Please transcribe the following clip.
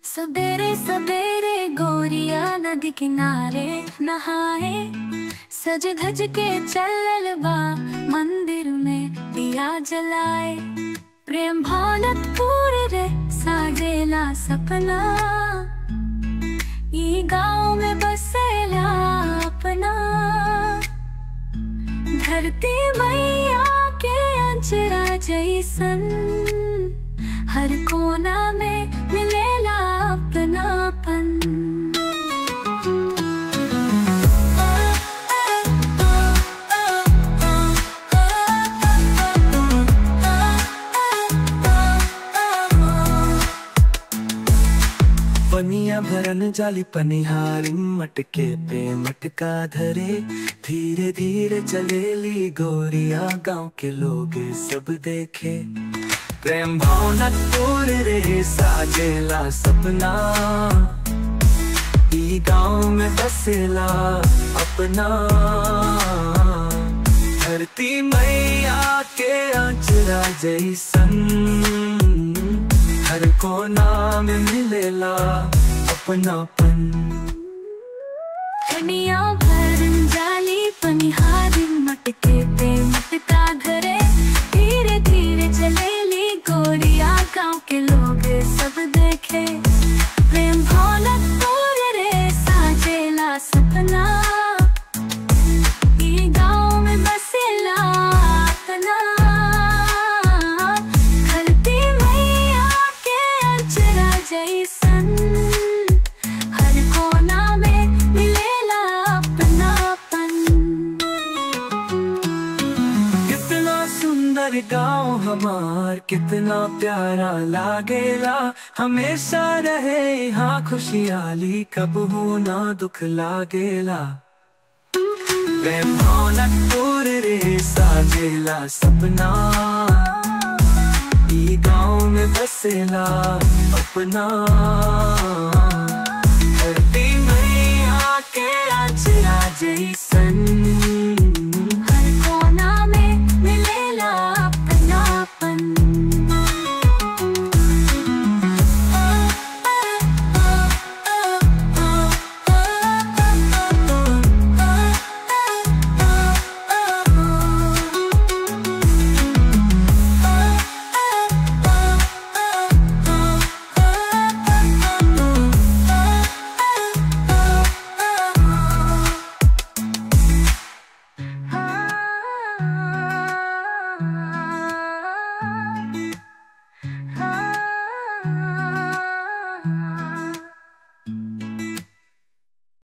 सवेरे सवेरे गोरिया नदी किनारे नहाए, सज धज के चलल बा मंदिर में दिया जलाए। प्रेम भावनत पूरे रे साजेला सपना, ई गाँव में बसेला अपना। धरती मैया के अंचरा जैसन, हर कोना में मिलेला अपनापन। पनिया भरन जाली पनिहारी, मटके पे मटका धरे। धीरे धीरे चलेली गोरिया, गांव के लोग सब देखे। प्रेम भावना तोड़ रे साजेला सपना, ई गाँव में बसेला अपना। धरती मैया के आंचरा जैसन, हर कोना में मिलेला अपनापन। पनिया भरन जाली पनिहारी, मटके पे मटका धरे। धीरे धीरे चलेली गोरिया, गाँव के लोग सब देखे। प्रेम भावना तोड़ रे साजेला सपना, ई गाँव में बसेला अपना। धरती मैया के अंचरा जैसन, हर कोना में मिलेला अपनापन। कितना सुंदर गाँव हमार, कितना प्यारा लागेला। हमेशा रहे यहाँ खुशहाली, कब हो ना दुख लागेला। प्रेम भावना तोड़ रे साजेला सपना, ई गाँव में बसेला अपना।